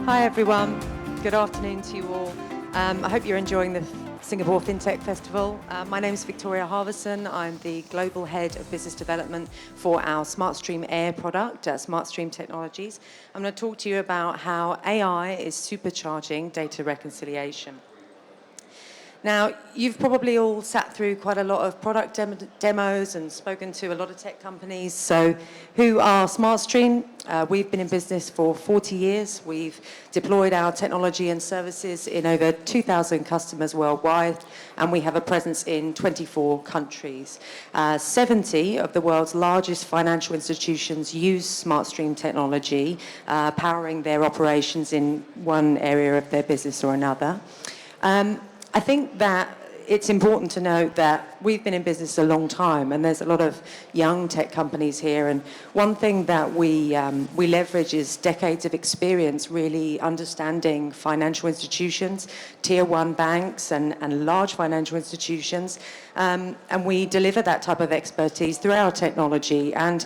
Hi everyone, good afternoon to you all. I hope you're enjoying the Singapore Fintech Festival. My name is Victoria Harverson. I'm the Global Head of Business Development for our SmartStream Air product at SmartStream Technologies. I'm going to talk to you about how AI is supercharging data reconciliation. Now, you've probably all sat through quite a lot of product demos and spoken to a lot of tech companies. So who are SmartStream? We've been in business for 40 years. We've deployed our technology and services in over 2,000 customers worldwide, and we have a presence in 24 countries. 70 of the world's largest financial institutions use SmartStream technology, powering their operations in one area of their business or another. I think that it's important to note that we've been in business a long time, and there's a lot of young tech companies here. And one thing that we leverage is decades of experience really understanding financial institutions, tier one banks and large financial institutions. And we deliver that type of expertise through our technology. And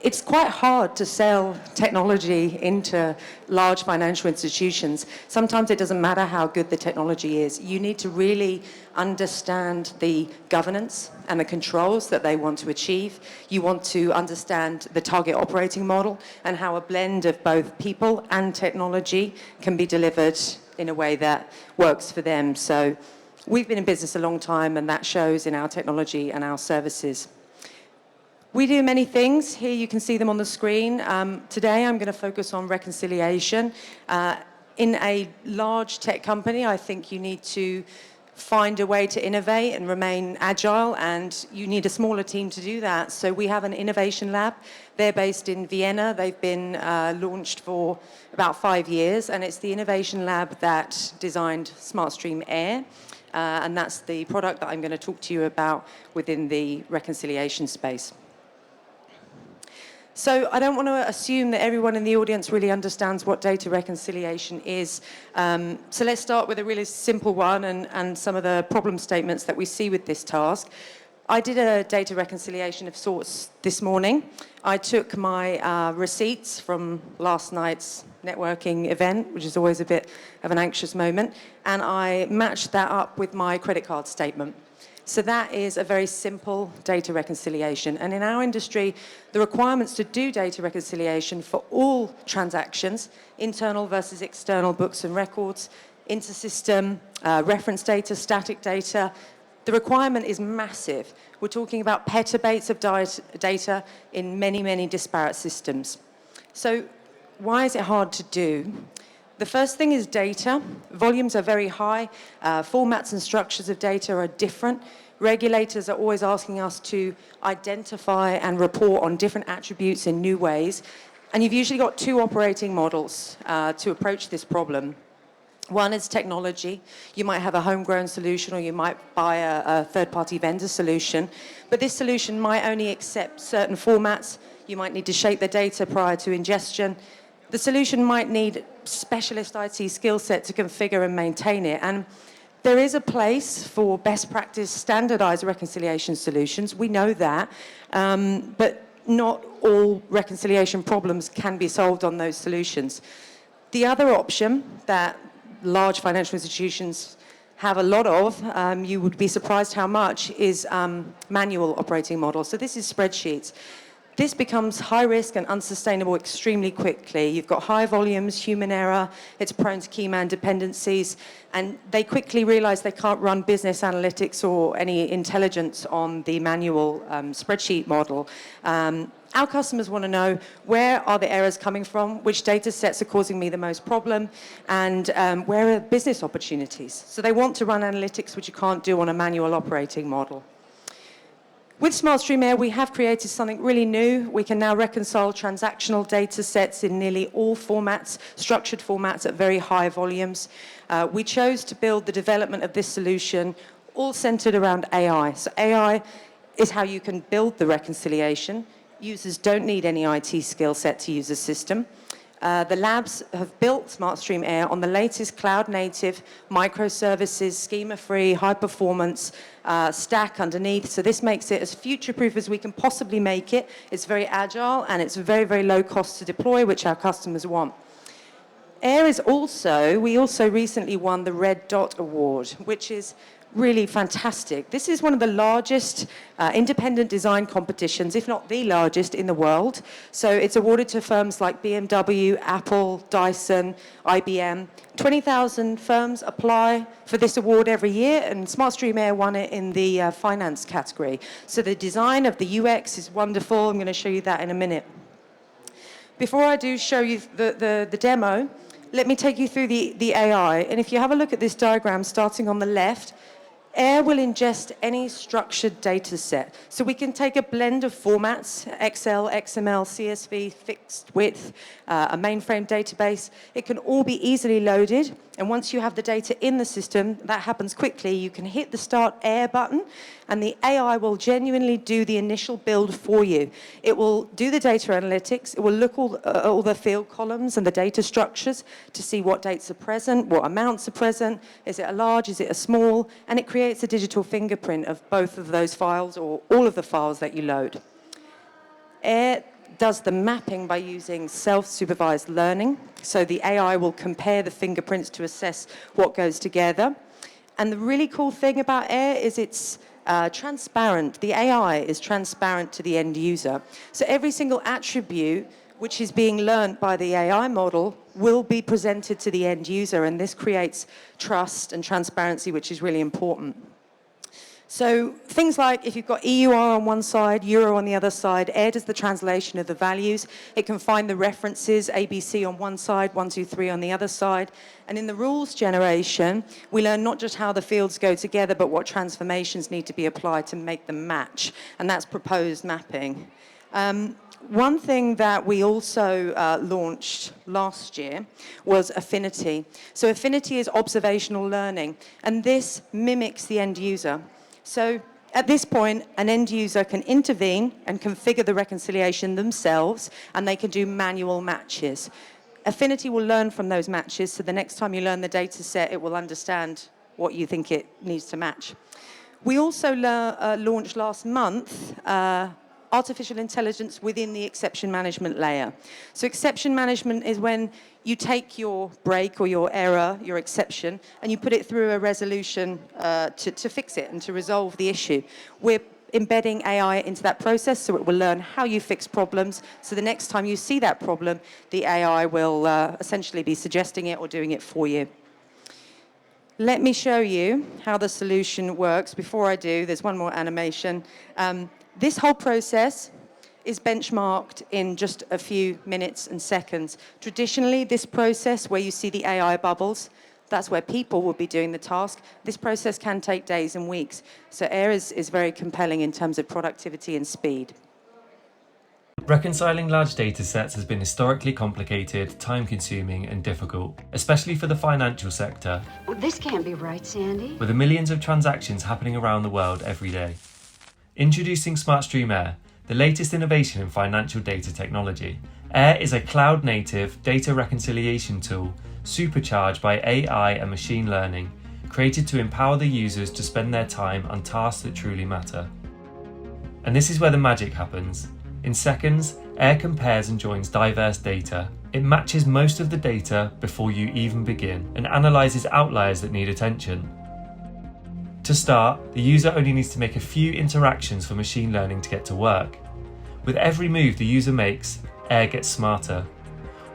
it's quite hard to sell technology into large financial institutions. Sometimes it doesn't matter how good the technology is. You need to really understand the governance and the controls that they want to achieve. You want to understand the target operating model and how a blend of both people and technology can be delivered in a way that works for them. So we've been in business a long time, and that shows in our technology and our services. We do many things. Here you can see them on the screen. Today I'm going to focus on reconciliation. In a large tech company, I think you need to find a way to innovate and remain agile, and you need a smaller team to do that. So we have an innovation lab. They're based in Vienna. They've been launched for about 5 years, and it's the innovation lab that designed SmartStream Air. And that's the product that I'm going to talk to you about within the reconciliation space. So I don't want to assume that everyone in the audience really understands what data reconciliation is. So let's start with a really simple one and some of the problem statements that we see with this task. I did a data reconciliation of sorts this morning. I took my receipts from last night's networking event, which is always a bit of an anxious moment, and I matched that up with my credit card statement. So that is a very simple data reconciliation. And in our industry, the requirements to do data reconciliation for all transactions, internal versus external books and records, inter-system, reference data, static data, the requirement is massive. We're talking about petabytes of data in many, many disparate systems. So why is it hard to do? The first thing is data. Volumes are very high. Formats and structures of data are different. Regulators are always asking us to identify and report on different attributes in new ways. And you've usually got two operating models to approach this problem. One is technology. You might have a homegrown solution, or you might buy a third-party vendor solution. But this solution might only accept certain formats. You might need to shape the data prior to ingestion. The solution might need specialist IT skill set to configure and maintain it. And there is a place for best practice standardized reconciliation solutions. We know that. But not all reconciliation problems can be solved on those solutions. The other option that large financial institutions have a lot of, you would be surprised how much, is manual operating models. So this is spreadsheets. This becomes high risk and unsustainable extremely quickly. You've got high volumes, human error, it's prone to key man dependencies, and they quickly realize they can't run business analytics or any intelligence on the manual spreadsheet model. Our customers want to know, where are the errors coming from, which data sets are causing me the most problem, and where are business opportunities? So they want to run analytics which you can't do on a manual operating model. With SmartStream Air, we have created something really new. We can now reconcile transactional data sets in nearly all formats, structured formats at very high volumes. We chose to build the development of this solution all centered around AI. So AI is how you can build the reconciliation. Users don't need any IT skill set to use the system. The labs have built SmartStream Air on the latest cloud-native microservices, schema-free, high-performance stack underneath. So this makes it as future-proof as we can possibly make it. It's very agile, and it's very, very low cost to deploy, which our customers want. Air is we also recently won the Red Dot Award, which is really fantastic. This is one of the largest independent design competitions, if not the largest in the world. So it's awarded to firms like BMW, Apple, Dyson, IBM. 20,000 firms apply for this award every year, and SmartStream Air won it in the finance category. So the design of the UX is wonderful. I'm going to show you that in a minute. Before I do show you the demo, let me take you through the AI. And if you have a look at this diagram starting on the left, Air will ingest any structured data set. So we can take a blend of formats, Excel, XML, CSV, fixed width, a mainframe database. It can all be easily loaded. And once you have the data in the system, that happens quickly. You can hit the Start Air button, and the AI will genuinely do the initial build for you. It will do the data analytics. It will look at all the field columns and the data structures to see what dates are present, what amounts are present, is it a large, is it a small, and it creates a digital fingerprint of both of those files or all of the files that you load. Air does the mapping by using self-supervised learning. So the AI will compare the fingerprints to assess what goes together. And the really cool thing about Air is it's transparent. The AI is transparent to the end user. So every single attribute which is being learned by the AI model will be presented to the end user, and this creates trust and transparency, which is really important. So things like if you've got EUR on one side, Euro on the other side, Air does the translation of the values. It can find the references, ABC on one side, 1, 2, 3 on the other side. And in the rules generation, we learn not just how the fields go together, but what transformations need to be applied to make them match. And that's proposed mapping. One thing that we also launched last year was Affinity. So Affinity is observational learning, and this mimics the end user. So at this point, an end user can intervene and configure the reconciliation themselves, and they can do manual matches. Affinity will learn from those matches, so the next time you learn the data set, it will understand what you think it needs to match. We also launched last month artificial intelligence within the exception management layer. So exception management is when you take your break or your error, your exception, and you put it through a resolution to fix it and to resolve the issue. We're embedding AI into that process, so it will learn how you fix problems. So the next time you see that problem, the AI will essentially be suggesting it or doing it for you. Let me show you how the solution works. Before I do, there's one more animation. This whole process is benchmarked in just a few minutes and seconds. Traditionally, this process where you see the AI bubbles, that's where people will be doing the task. This process can take days and weeks. So Air is very compelling in terms of productivity and speed. Reconciling large data sets has been historically complicated, time-consuming and difficult, especially for the financial sector. Well, this can't be right, Sandy. With the millions of transactions happening around the world every day. Introducing SmartStream Air, the latest innovation in financial data technology. Air is a cloud-native data reconciliation tool supercharged by AI and machine learning, created to empower the users to spend their time on tasks that truly matter. And this is where the magic happens. In seconds, Air compares and joins diverse data. It matches most of the data before you even begin and analyzes outliers that need attention. To start, the user only needs to make a few interactions for machine learning to get to work. With every move the user makes, Air gets smarter.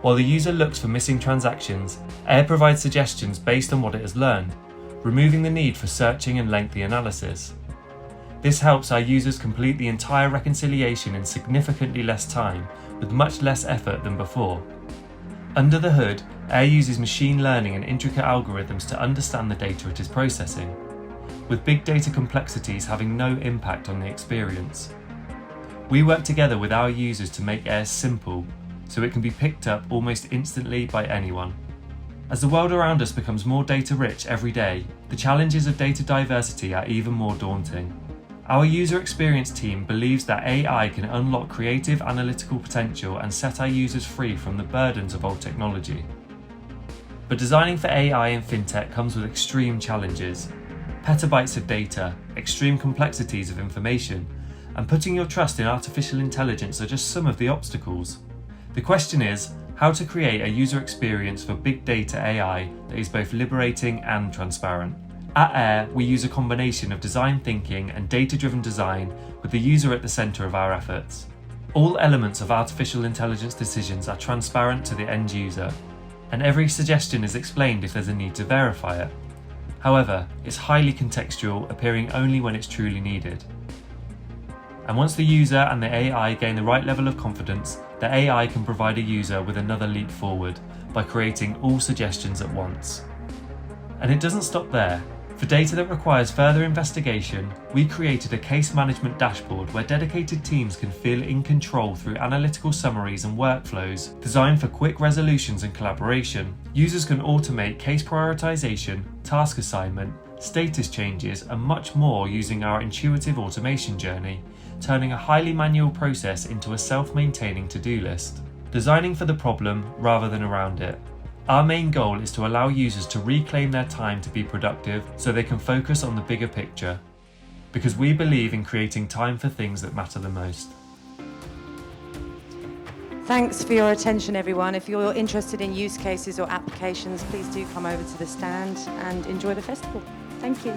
While the user looks for missing transactions, Air provides suggestions based on what it has learned, removing the need for searching and lengthy analysis. This helps our users complete the entire reconciliation in significantly less time, with much less effort than before. Under the hood, Air uses machine learning and intricate algorithms to understand the data it is processing, with big data complexities having no impact on the experience. We work together with our users to make Air simple, so it can be picked up almost instantly by anyone. As the world around us becomes more data-rich every day, the challenges of data diversity are even more daunting. Our user experience team believes that AI can unlock creative analytical potential and set our users free from the burdens of old technology. But designing for AI in fintech comes with extreme challenges. Petabytes of data, extreme complexities of information, and putting your trust in artificial intelligence are just some of the obstacles. The question is, how to create a user experience for big data AI that is both liberating and transparent. At Air, we use a combination of design thinking and data-driven design with the user at the centre of our efforts. All elements of artificial intelligence decisions are transparent to the end user, and every suggestion is explained if there's a need to verify it. However, it's highly contextual, appearing only when it's truly needed. And once the user and the AI gain the right level of confidence, the AI can provide a user with another leap forward by creating all suggestions at once. And it doesn't stop there. For data that requires further investigation, we created a case management dashboard where dedicated teams can feel in control through analytical summaries and workflows designed for quick resolutions and collaboration. Users can automate case prioritization, task assignment, status changes, and much more using our intuitive automation journey, turning a highly manual process into a self-maintaining to-do list. Designing for the problem rather than around it. Our main goal is to allow users to reclaim their time to be productive so they can focus on the bigger picture, because we believe in creating time for things that matter the most. Thanks for your attention, everyone. If you're interested in use cases or applications, please do come over to the stand and enjoy the festival. Thank you.